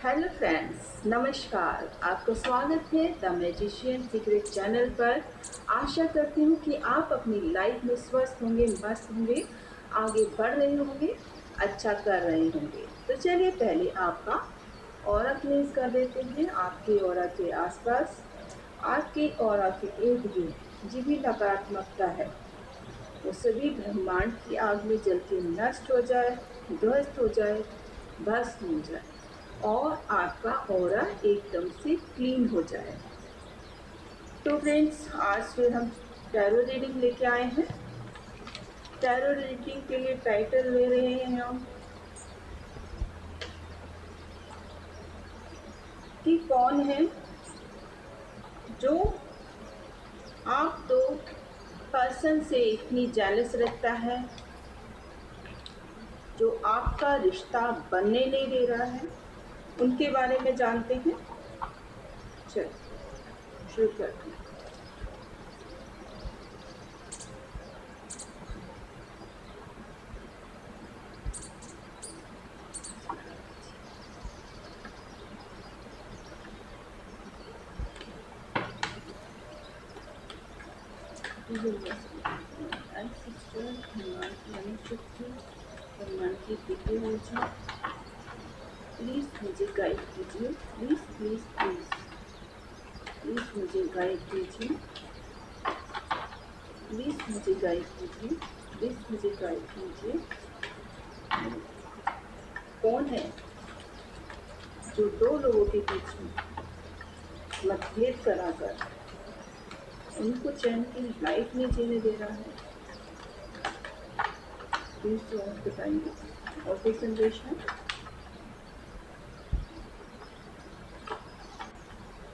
Hello friends, नमस्कार। आपका स्वागत है द मैजिशियन सीक्रेट चैनल पर। आशा करती हूँ कि आप अपनी लाइफ में स्वस्थ होंगे, मस्त होंगे, आगे बढ़ रहे होंगे, अच्छा कर रहे होंगे। तो चलिए पहले आपका ऑरा क्लींस कर देते हैं। आपके ऑरा के आसपास, आपके ऑरा के इर्द गिर्द जो भी नकारात्मकता है वो सभी ब्रह्मांड की आग में जल के नष्ट हो जाए, ध्वस्त हो जाए, भस्म हो जाए और आपका ऑरा एकदम से क्लीन हो जाए। तो फ्रेंड्स, आज फिर हम टैरो रीडिंग लेके आए हैं। टैरो रीडिंग के लिए टाइटल ले रहे हैं हम कि कौन है जो आप दो पर्सन से इतनी जेलस रखता है, जो आपका रिश्ता बनने नहीं दे रहा है। उनके बारे में जानते हैं। चलो शुरू करते हैं। भगवान की कृपा हो जाए। प्लीज़ मुझे गाइड कीजिए। प्लीज़ प्लीज़ प्लीज़ प्लीज़ मुझे गाइड कीजिए। प्लीज़ मुझे गाइड कीजिए। प्लीज़ मुझे गाइड कीजिए। कौन है जो दो लोगों के बीच में मतभेद कराकर उनको चैन की लाइफ नहीं जीने दे रहा है? प्लीज़ जो आप बताइए। और कोई संदेश है?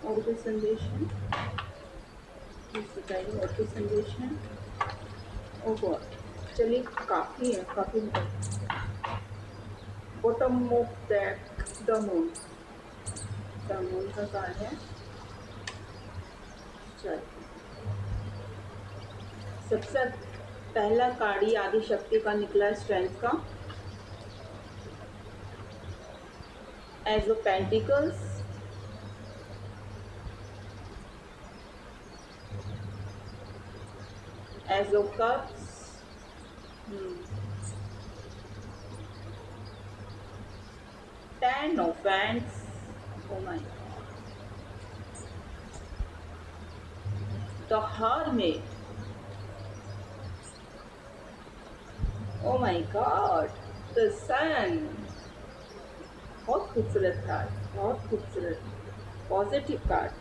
और कोई संदेश है? प्लीज़ बताइए। और कोई संदेश है? ओ गॉड, चलिए काफ़ी है, काफ़ी bottom of that the moon. The moon का कार्ड है। चलिए, सबसे पहला कार्ड ही आदि शक्ति का निकला, स्ट्रेंथ का। Ace of pentacles, ace of cups, ten of wands. Oh my God, the hermit. Oh my God, the sun. बहुत खूबसूरत कार्ड, बहुत खूबसूरत पॉजिटिव कार्ड।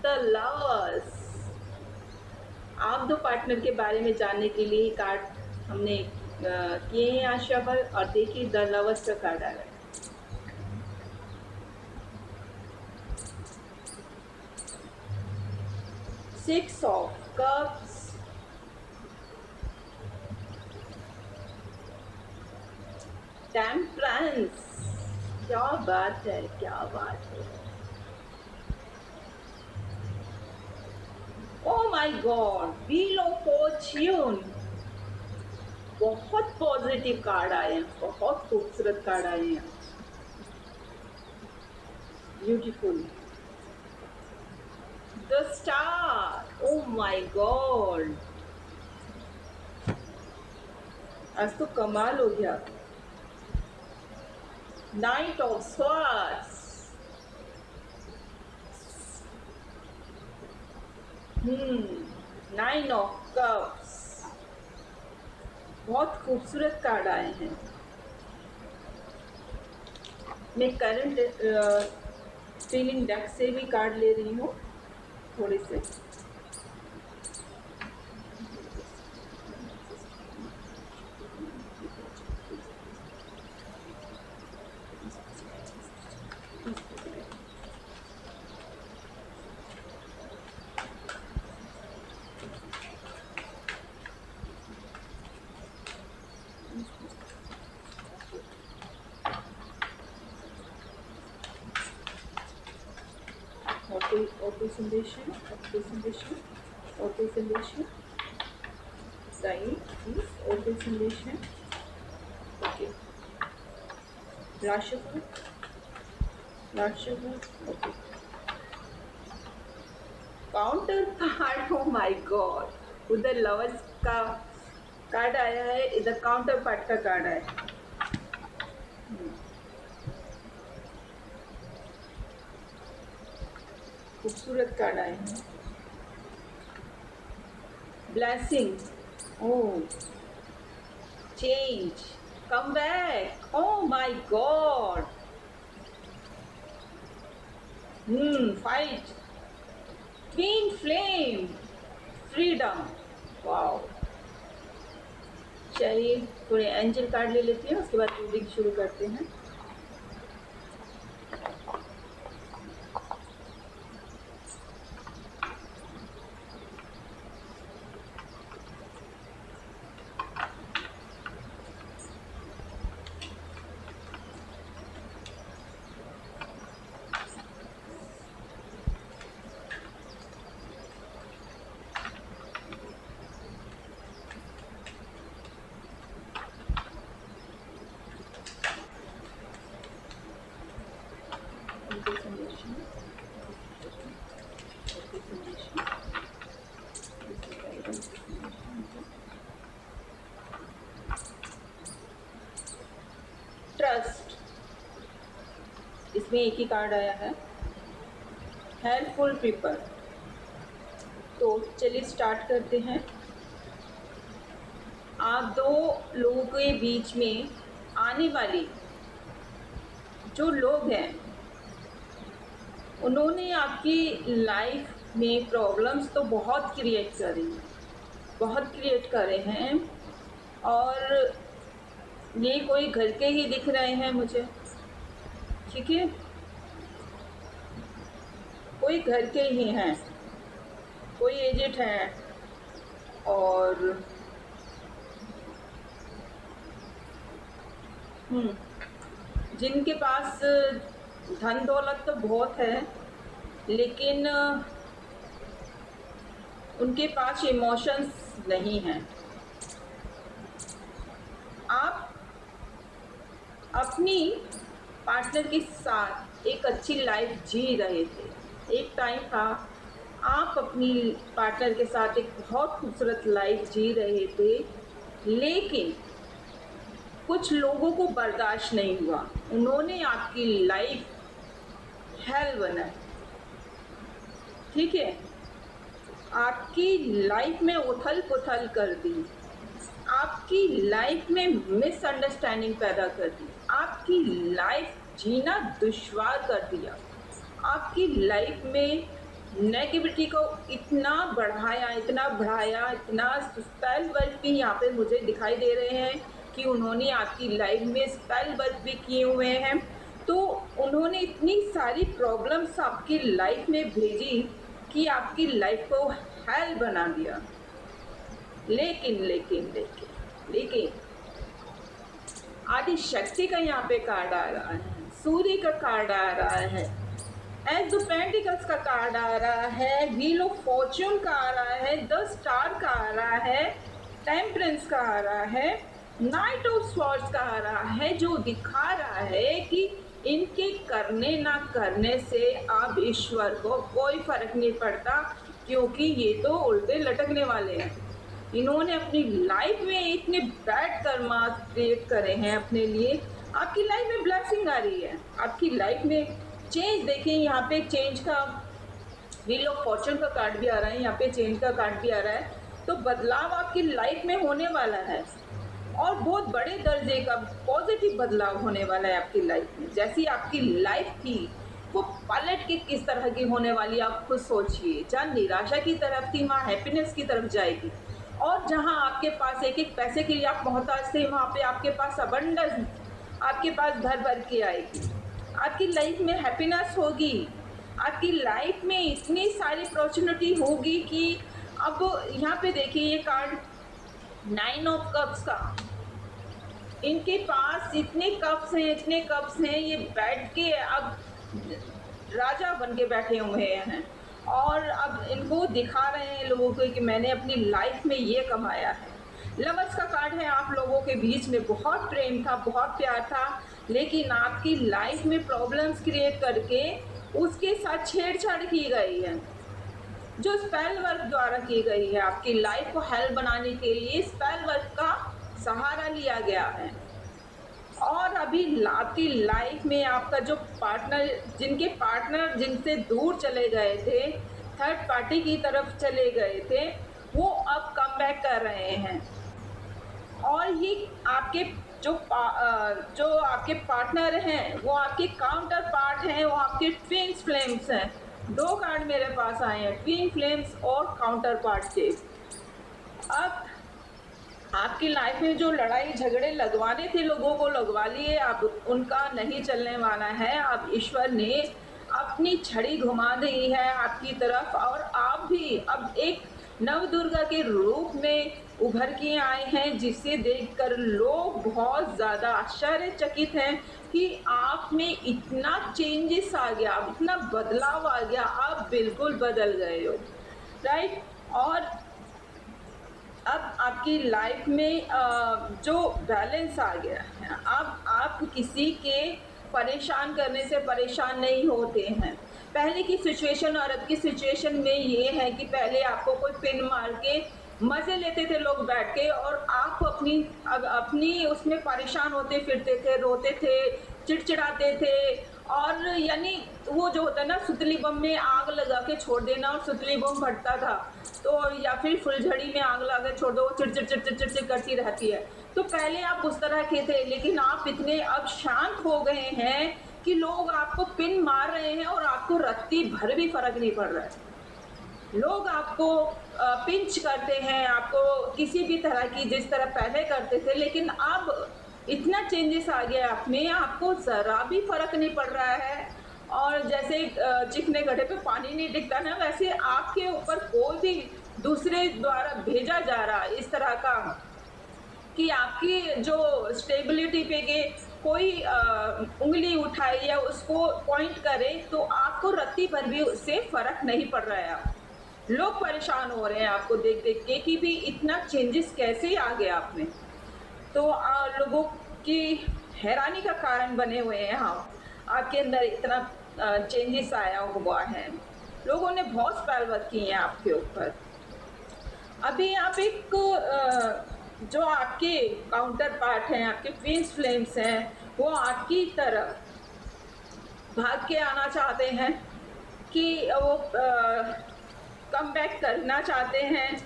The lovers. आप दो पार्टनर के बारे में जानने के लिए कार्ड हमने किए हैं आज शफल, और देखिए द लवर्स का कार्ड आ रहा है। Six of cups, temperance. क्या बात है, क्या बात है। ओ my God, wheel of Fortune. बहुत पॉजिटिव कार्ड आए हैं, बहुत खूबसूरत कार्ड आए हैं। Beautiful. The star. O my God, आज तो कमाल हो गया। Night of swords. Nine of cups. बहुत खूबसूरत कार्ड आए हैं। मैं करंट फीलिंग डेक से भी कार्ड ले रही हूँ थोड़े से। और कोई संदेश है? और कोई संदेश है? और कोई संदेश है? बताइए प्लीज, और कोई संदेश है? ओके, राशिफल। Not sure. Okay, counter part, O my God, उधर लवर्स का कार्ड आया है, इधर काउंटर पार्ट का कार्ड आया है। खूबसूरत कार्ड आए हैं। Blessing, oh, change, come back, O my God, fight, twin flame, freedom, wow. चलिए थोड़े एंजल कार्ड ले लेते हैं, उसके बाद रीडिंग शुरू करते हैं। ट्रस्ट, इसमें एक ही कार्ड आया है, हेल्पफुल पीपल। तो चलिए स्टार्ट करते हैं। आप दो लोगों के बीच में आने वाली जो लोग हैं, उन्होंने आपकी लाइफ में प्रॉब्लम्स तो बहुत क्रिएट करी हैं, बहुत क्रिएट करे हैं, और ये कोई घर के ही दिख रहे हैं मुझे, ठीक है, कोई घर के ही हैं, कोई एजेड हैं, और जिनके पास धन दौलत तो बहुत है, लेकिन उनके पास इमोशंस नहीं हैं। आप अपनी पार्टनर के साथ एक अच्छी लाइफ जी रहे थे, एक टाइम था आप अपनी पार्टनर के साथ एक बहुत खूबसूरत लाइफ जी रहे थे, लेकिन कुछ लोगों को बर्दाश्त नहीं हुआ, उन्होंने आपकी लाइफ हेल बनाई, ठीक है, आपकी लाइफ में उथल पुथल कर दी, आपकी लाइफ में मिसअंडरस्टैंडिंग पैदा कर दी, आपकी लाइफ जीना दुश्वार कर दिया, आपकी लाइफ में नेगेटिविटी को इतना बढ़ाया, इतना बढ़ाया, इतना स्पेल वर्क भी यहाँ पे मुझे दिखाई दे रहे हैं कि उन्होंने आपकी लाइफ में स्पेल वर्क भी किए हुए हैं। तो उन्होंने इतनी सारी प्रॉब्लम्स आपकी लाइफ में भेजी कि आपकी लाइफ को हेल बना दिया। लेकिन लेकिन लेकिन लेकिन आदि शक्ति का यहाँ पे कार्ड आ रहा है, सूर्य का कार्ड आ रहा है, एज ऑफ पेंटिकल्स का कार्ड आ रहा है, व्हील ऑफ फॉर्च्यून का आ रहा है, द स्टार का आ रहा है, टेम्परेंस का आ रहा है, नाइट ऑफ स्वॉर्ड्स का आ रहा है, जो दिखा रहा है कि इनके करने ना करने से अब ईश्वर को कोई फर्क नहीं पड़ता, क्योंकि ये तो उल्टे लटकने वाले हैं। इन्होंने अपनी लाइफ में इतने बैड कर्मा क्रिएट करे हैं अपने लिए। आपकी लाइफ में ब्लेसिंग आ रही है, आपकी लाइफ में चेंज। देखिए यहाँ पे चेंज का व्हील ऑफ फॉर्च्यून का कार्ड भी आ रहा है, यहाँ पे चेंज का कार्ड भी आ रहा है। तो बदलाव आपकी लाइफ में होने वाला है, और बहुत बड़े दर्जे का पॉजिटिव बदलाव होने वाला है आपकी लाइफ में। जैसी आपकी लाइफ थी वो पलट के किस तरह की होने वाली, आप खुद सोचिए। जहाँ निराशा की तरफ थी, वहाँ हैप्पीनेस की तरफ जाएगी, और जहाँ आपके पास एक एक पैसे के लिए आप मोहताज थे, वहाँ पे आपके पास अबंडेंस, आपके पास भर भर के आएगी। आपकी लाइफ में हैप्पीनेस होगी, आपकी लाइफ में इतनी सारी अपॉर्चुनिटी होगी कि अब यहाँ पे देखिए ये कार्ड 9 ऑफ कप्स का, इनके पास इतने कप्स हैं, इतने कप्स हैं, ये बैठ के अब राजा बन के बैठे हुए हैं, और अब इनको दिखा रहे हैं लोगों को कि मैंने अपनी लाइफ में ये कमाया है, लवर्स का कार्ड है, आप लोगों के बीच में बहुत प्रेम था, बहुत प्यार था, लेकिन आपकी लाइफ में प्रॉब्लम्स क्रिएट करके उसके साथ छेड़छाड़ की गई है, जो स्पेल वर्क द्वारा की गई है। आपकी लाइफ को हेल बनाने के लिए स्पेल वर्क का सहारा लिया गया है। और अभी आपकी लाइफ में आपका जो पार्टनर जिनसे दूर चले गए थे, थर्ड पार्टी की तरफ चले गए थे, वो अब कम बैक कर रहे हैं। और ये आपके जो आपके पार्टनर हैं, वो आपके काउंटर पार्ट हैं, वो आपके ट्विन फ्लेम्स हैं। 2 कार्ड मेरे पास आए हैं, ट्विन फ्लेम्स और काउंटर पार्ट के। अब आपकी लाइफ में जो लड़ाई झगड़े लगवाने थे, लोगों को लगवा लिए, अब उनका नहीं चलने वाला है। अब ईश्वर ने अपनी छड़ी घुमा दी है आपकी तरफ, और आप भी अब एक नवदुर्गा के रूप में उभर के आए हैं, जिसे देखकर लोग बहुत ज़्यादा आश्चर्यचकित हैं कि आप में इतना चेंजेस आ गया, इतना बदलाव आ गया, आप बिल्कुल बदल गए हो, राइट। और अब आपकी लाइफ में जो बैलेंस आ गया है, अब आप किसी के परेशान करने से परेशान नहीं होते हैं। पहले की सिचुएशन और अब की सिचुएशन में ये है कि पहले आपको कोई पिन मार के मज़े लेते थे लोग बैठ के, और आप अपनी उसमें परेशान होते फिरते थे, रोते थे, चिड़चिड़ाते थे। और यानी वो जो होता है ना, सुतली बम में आग लगा के छोड़ देना और सुतली बम फटता था, तो या फिर फुलझड़ी में आग लगा के छोड़ दो, वो चिड़चिड़ चिड़चिड़ चिड़चिड़ करती रहती है। तो पहले आप उस तरह के थे, लेकिन आप इतने अब शांत हो गए हैं कि लोग आपको पिन मार रहे हैं और आपको रत्ती भर भी फर्क नहीं पड़ रहा है। लोग आपको पिंच करते हैं, आपको किसी भी तरह की जिस तरह पहले करते थे, लेकिन अब इतना चेंजेस आ गया आप में, आपको ज़रा भी फ़र्क नहीं पड़ रहा है। और जैसे चिकने गड्ढे पे पानी नहीं टिकता ना, वैसे आपके ऊपर कोई भी दूसरे द्वारा भेजा जा रहा है इस तरह का कि आपकी जो स्टेबिलिटी पे के कोई उंगली उठाए या उसको पॉइंट करे, तो आपको रत्ती भर भी उससे फ़र्क नहीं पड़ रहा है। लोग परेशान हो रहे हैं आपको देख देख के कि भी इतना चेंजेस कैसे आ गया आप में। तो लोगों की हैरानी का कारण बने हुए हैं हम, आपके अंदर इतना चेंजेस आया हुआ है। लोगों ने बहुत स्पेल वर्क किए हैं आपके ऊपर। अभी आप एक जो आपके काउंटर पार्ट हैं, आपके ट्विन फ्लेम्स हैं, वो आपकी तरफ भाग के आना चाहते हैं कि वो कम बैक करना चाहते हैं,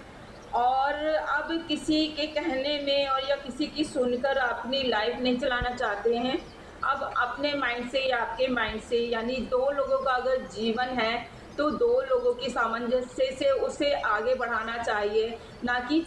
और अब किसी के कहने में और या किसी की सुनकर अपनी लाइफ नहीं चलाना चाहते हैं। अब अपने माइंड से या आपके माइंड से, यानी 2 लोगों का अगर जीवन है, तो 2 लोगों की सामंजस्य से उसे आगे बढ़ाना चाहिए, ना कि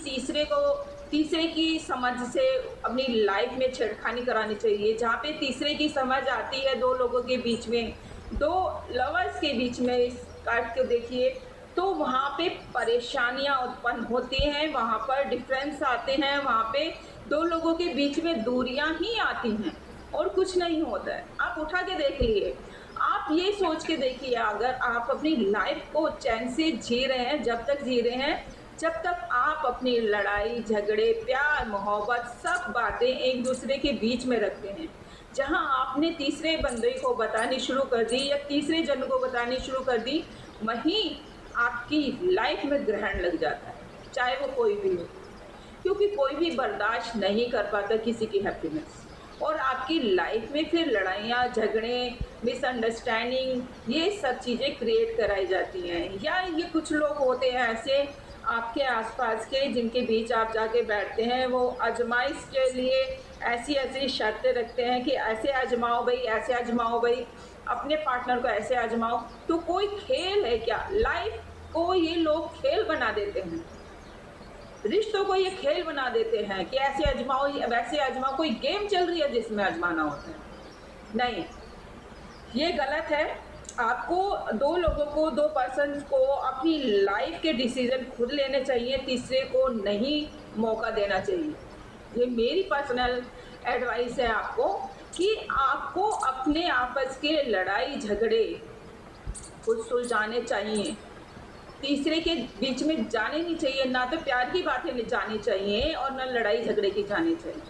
तीसरे की समझ से अपनी लाइफ में छेड़खानी करानी चाहिए। जहाँ पे तीसरे की समझ आती है 2 लोगों के बीच में, 2 लवर्स के बीच में, इस कार्ड को देखिए, तो वहाँ पे परेशानियाँ उत्पन्न होती हैं, वहाँ पर डिफरेंस आते हैं, वहाँ पे 2 लोगों के बीच में दूरियाँ ही आती हैं और कुछ नहीं होता है। आप उठा के देख लिए, आप ये सोच के देखिए, अगर आप अपनी लाइफ को चैन से जी रहे हैं, जब तक जी रहे हैं, जब तक आप अपनी लड़ाई झगड़े प्यार मोहब्बत सब बातें एक दूसरे के बीच में रखते हैं, जहां आपने तीसरे बंदे को बतानी शुरू कर दी या तीसरे जन को बतानी शुरू कर दी, वहीं आपकी लाइफ में ग्रहण लग जाता है, चाहे वो कोई भी हो। क्योंकि कोई भी बर्दाश्त नहीं कर पाता किसी की हैप्पीनेस, और आपकी लाइफ में फिर लड़ाइयाँ झगड़े मिसअंडरस्टैंडिंग ये सब चीज़ें क्रिएट कराई जाती हैं। या ये कुछ लोग होते हैं ऐसे आपके आसपास के, जिनके बीच आप जाके बैठते हैं, वो आजमाइश के लिए ऐसी ऐसी शर्तें रखते हैं कि ऐसे आजमाओ भाई, ऐसे आजमाओ भाई, अपने पार्टनर को ऐसे आजमाओ। तो कोई खेल है क्या? लाइफ को ये लोग खेल बना देते हैं, रिश्तों को ये खेल बना देते हैं कि ऐसे आजमाओ वैसे आजमाओ, कोई गेम चल रही है जिसमें आजमाना होता है। नहीं, ये गलत है। आपको 2 लोगों को, 2 पर्सन को अपनी लाइफ के डिसीजन खुद लेने चाहिए, तीसरे को नहीं मौका देना चाहिए। ये मेरी पर्सनल एडवाइस है आपको कि आपको अपने आपस के लड़ाई झगड़े कुछ सुलझाने चाहिए। तीसरे के बीच में जाने नहीं चाहिए, ना तो प्यार की बातें नहीं जानी चाहिए और ना लड़ाई झगड़े की जानी चाहिए,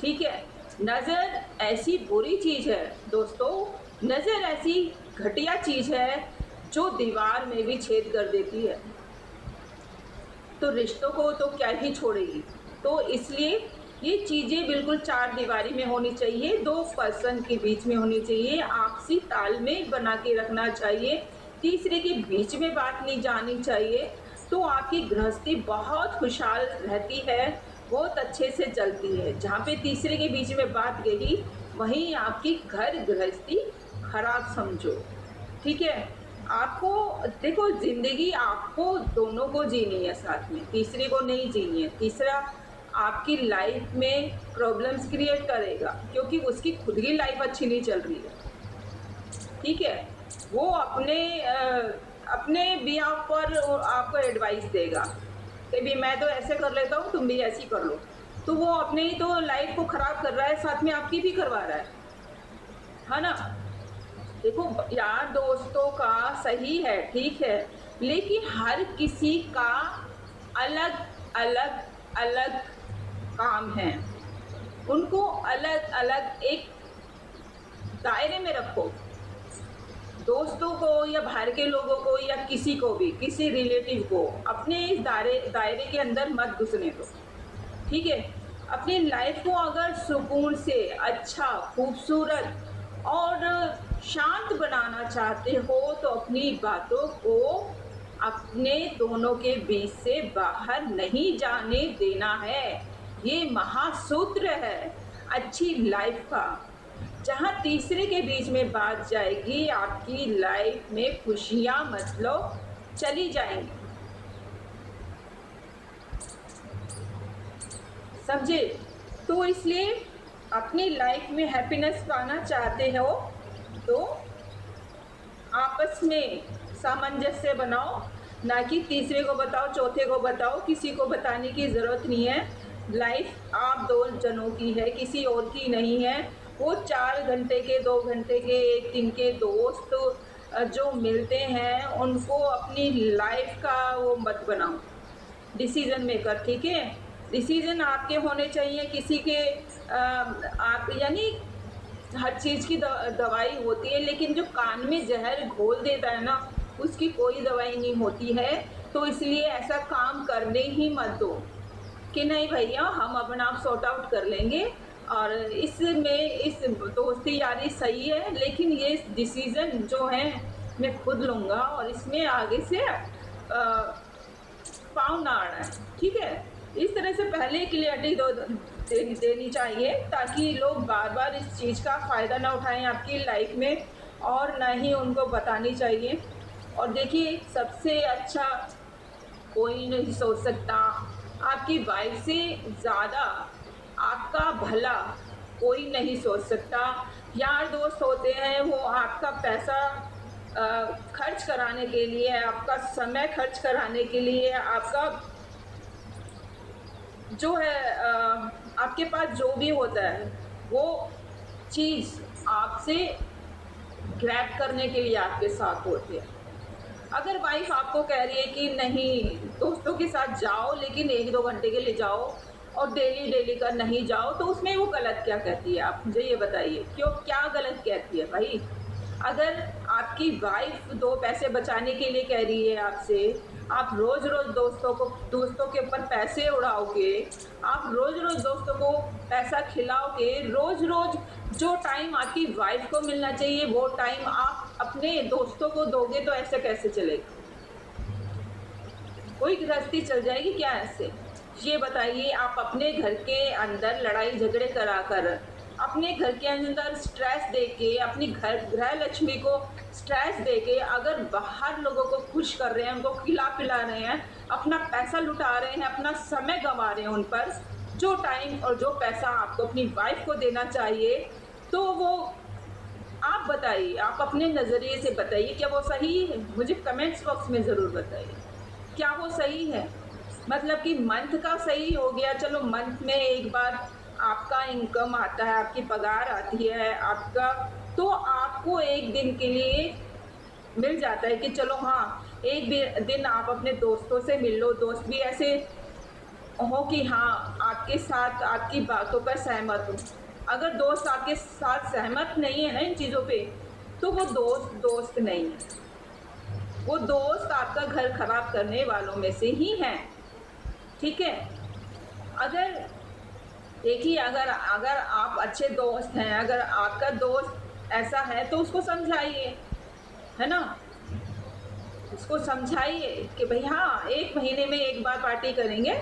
ठीक है? नज़र ऐसी बुरी चीज़ है दोस्तों, नज़र ऐसी घटिया चीज़ है जो दीवार में भी छेद कर देती है, तो रिश्तों को तो क्या ही छोड़ेगी। तो इसलिए ये चीज़ें बिल्कुल चार दीवारी में होनी चाहिए, दो पर्सन के बीच में होनी चाहिए, आपसी तालमेल बना के रखना चाहिए, तीसरे के बीच में बात नहीं जानी चाहिए, तो आपकी गृहस्थी बहुत खुशहाल रहती है, बहुत अच्छे से चलती है। जहाँ पे तीसरे के बीच में बात गई, वहीं आपकी घर गृहस्थी खराब समझो, ठीक है? आपको देखो, ज़िंदगी आपको दोनों को जीनी है साथ में, तीसरे को नहीं जीनी है। तीसरा आपकी लाइफ में प्रॉब्लम्स क्रिएट करेगा क्योंकि उसकी खुद की लाइफ अच्छी नहीं चल रही है, ठीक है? वो अपने बिहाफ पर आपको एडवाइस देगा कि भी मैं तो ऐसे कर लेता हूँ, तुम भी ऐसी कर लो। तो वो अपने ही तो लाइफ को खराब कर रहा है, साथ में आपकी भी करवा रहा है ना? देखो, यार दोस्तों का सही है, ठीक है, लेकिन हर किसी का अलग अलग अलग काम है, उनको अलग अलग एक दायरे में रखो। दोस्तों को या बाहर के लोगों को या किसी को भी, किसी रिलेटिव को अपने इस दायरे के अंदर मत घुसने दो, ठीक है? अपनी लाइफ को अगर सुकून से अच्छा, खूबसूरत और शांत बनाना चाहते हो तो अपनी बातों को अपने दोनों के बीच से बाहर नहीं जाने देना है। ये महासूत्र है अच्छी लाइफ का। जहाँ तीसरे के बीच में बात जाएगी, आपकी लाइफ में खुशियाँ मतलब चली जाएंगी, समझे? तो इसलिए अपनी लाइफ में हैप्पीनेस पाना चाहते हो तो आपस में सामंजस्य बनाओ, ना कि तीसरे को बताओ, चौथे को बताओ। किसी को बताने की ज़रूरत नहीं है। लाइफ आप दो जनों की है, किसी और की नहीं है। वो 4 घंटे के, 2 घंटे के, 1 दिन के दोस्त जो मिलते हैं उनको अपनी लाइफ का वो मत बनाओ डिसीज़न मेकर, ठीक है? डिसीज़न आपके होने चाहिए, किसी के आप यानी हर चीज़ की दवाई होती है, लेकिन जो कान में जहर घोल देता है ना, उसकी कोई दवाई नहीं होती है। तो इसलिए ऐसा काम करने ही मत दो कि नहीं भैया हम अपना आप सॉर्ट आउट कर लेंगे और इसमें इस दोस्ती यारी सही है, लेकिन ये डिसीज़न जो है मैं खुद लूँगा और इसमें आगे से पाँव ना आना है, ठीक है? इस तरह से पहले क्लियरिटी देनी चाहिए ताकि लोग बार बार इस चीज़ का फ़ायदा ना उठाएं आपकी लाइफ में, और ना ही उनको बतानी चाहिए। और देखिए, सबसे अच्छा कोई नहीं सोच सकता, आपकी वाइफ से ज़्यादा आपका भला कोई नहीं सोच सकता। यार दोस्त होते हैं वो आपका पैसा खर्च कराने के लिए, आपका समय खर्च कराने के लिए, आपका जो है आपके पास जो भी होता है वो चीज़ आपसे ग्रैब करने के लिए आपके साथ होती है। अगर वाइफ आपको कह रही है कि नहीं दोस्तों के साथ जाओ, लेकिन 1-2 घंटे के लिए जाओ और डेली डेली का नहीं जाओ, तो उसमें वो गलत क्या कहती है? आप मुझे ये बताइए, क्यों क्या गलत कहती है भाई? अगर आपकी वाइफ 2 पैसे बचाने के लिए कह रही है आपसे, आप रोज़-रोज़ दोस्तों के ऊपर पैसे उड़ाओगे, आप रोज़-रोज़ दोस्तों को पैसा खिलाओगे, रोज़-रोज़ जो टाइम आपकी वाइफ को मिलना चाहिए वो टाइम आप अपने दोस्तों को दोगे, तो ऐसे कैसे चलेगा? कोई गृहस्थी चल जाएगी क्या ऐसे? ये बताइए। आप अपने घर के अंदर लड़ाई झगड़े कराकर, अपने घर के अंदर स्ट्रेस देके, अपनी गृह लक्ष्मी को स्ट्रेस देके अगर बाहर लोगों को खुश कर रहे हैं, उनको खिला-पिला रहे हैं, अपना पैसा लुटा रहे हैं, अपना समय गँवा रहे हैं उन पर, जो टाइम और जो पैसा आपको अपनी वाइफ को देना चाहिए, तो वो आप बताइए, आप अपने नज़रिए से बताइए, क्या वो सही है? मुझे कमेंट्स बॉक्स में ज़रूर बताइए, क्या वो सही है? मतलब कि मंथ का सही हो गया, चलो मंथ में एक बार आपका इनकम आता है, आपकी पगार आती है, आपका तो आपको 1 दिन के लिए मिल जाता है कि चलो हाँ, एक भी दिन आप अपने दोस्तों से मिल लो, दोस्त भी ऐसे हो कि हाँ, आपके साथ आपकी बातों पर सहमत हो। अगर दोस्त आपके साथ सहमत नहीं है ना इन चीज़ों पे, तो वो दोस्त दोस्त नहीं है। वो दोस्त आपका घर खराब करने वालों में से ही हैं, ठीक है? अगर देखिए, अगर अगर आप अच्छे दोस्त हैं, अगर आपका दोस्त ऐसा है तो उसको समझाइए, है ना? उसको समझाइए कि भई हाँ, 1 महीने में 1 बार पार्टी करेंगे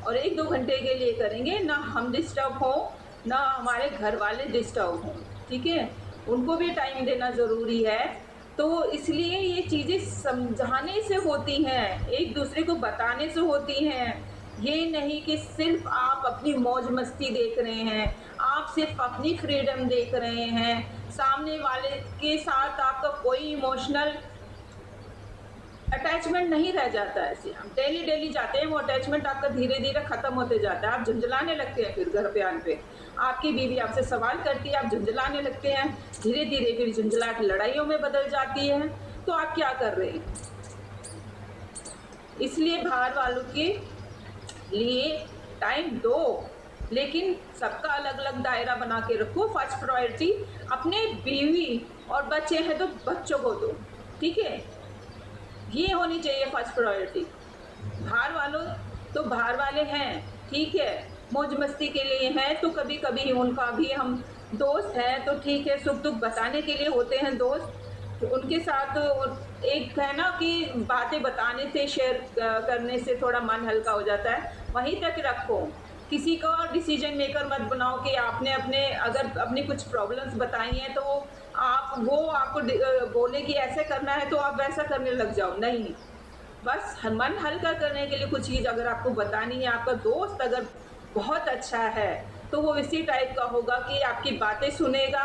और 1-2 घंटे के लिए करेंगे, ना हम डिस्टर्ब हों, ना हमारे घर वाले डिस्टर्ब हों, ठीक है? उनको भी टाइम देना ज़रूरी है, तो इसलिए ये चीज़ें समझाने से होती हैं, एक-दूसरे को बताने से होती हैं। ये नहीं कि सिर्फ़ आप अपनी मौज-मस्ती देख रहे हैं, आप सिर्फ़ अपनी फ्रीडम देख रहे हैं, सामने वाले के साथ आपका कोई इमोशनल अटैचमेंट नहीं रह जाता है। ऐसे हम डेली डेली जाते हैं, वो अटैचमेंट आपका धीरे धीरे खत्म होते जाता है, आप झुंझलाने लगते हैं। फिर घर पे आने पे आपकी बीवी आपसे सवाल करती है, आप झुंझलाने लगते हैं, धीरे धीरे फिर झुंझलाहट लड़ाइयों में बदल जाती है। तो आप क्या कर रहे हैं? इसलिए बाहर वालों के लिए टाइम दो, लेकिन सबका अलग अलग दायरा बना के रखो। फर्स्ट प्रायोरिटी अपने बीवी और बच्चे हैं तो बच्चों को दो, ठीक है? ये होनी चाहिए फर्स्ट प्रायोरिटी। बाहर वालों तो बाहर वाले हैं, ठीक है, मौज मस्ती के लिए हैं, तो कभी कभी उनका भी हम दोस्त हैं तो ठीक है, सुख दुख बताने के लिए होते हैं दोस्त। तो उनके साथ एक है ना कि बातें बताने से, शेयर करने से थोड़ा मन हल्का हो जाता है, वहीं तक रखो। किसी का डिसीजन मेकर मत बनाओ कि आपने अपने अगर अपनी कुछ प्रॉब्लम्स बताई हैं तो आप वो आपको बोले कि ऐसे करना है तो आप वैसा करने लग जाओ, नहीं। बस मन हल्का करने के लिए कुछ चीज़ अगर आपको बतानी है, आपका दोस्त अगर बहुत अच्छा है, तो वो इसी टाइप का होगा कि आपकी बातें सुनेगा,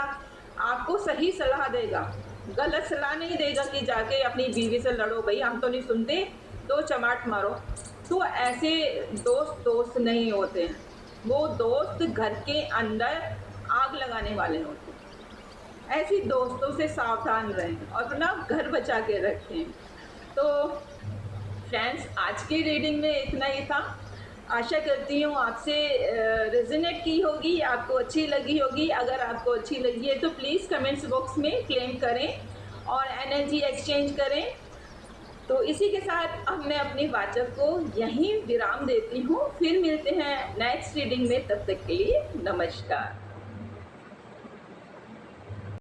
आपको सही सलाह देगा, गलत सलाह नहीं देगा कि जाके अपनी बीवी से लड़ो, भई हम तो नहीं सुनते, 2 चमाट मारो। तो ऐसे दोस्त दोस्त नहीं होते हैं, वो दोस्त घर के अंदर आग लगाने वाले होते हैं। ऐसी दोस्तों से सावधान रहें और अपना घर बचा के रखें। तो फ्रेंड्स, आज की रीडिंग में इतना ही था। आशा करती हूँ आपसे रेजोनेट की होगी, आपको अच्छी लगी होगी। अगर आपको अच्छी लगी है तो प्लीज़ कमेंट्स बॉक्स में क्लेम करें और एनर्जी एक्सचेंज करें। तो इसी के साथ अब मैं अपनी वाचक को यहीं विराम देती हूँ। फिर मिलते हैं नेक्स्ट रीडिंग में, तब तक के लिए नमस्कार।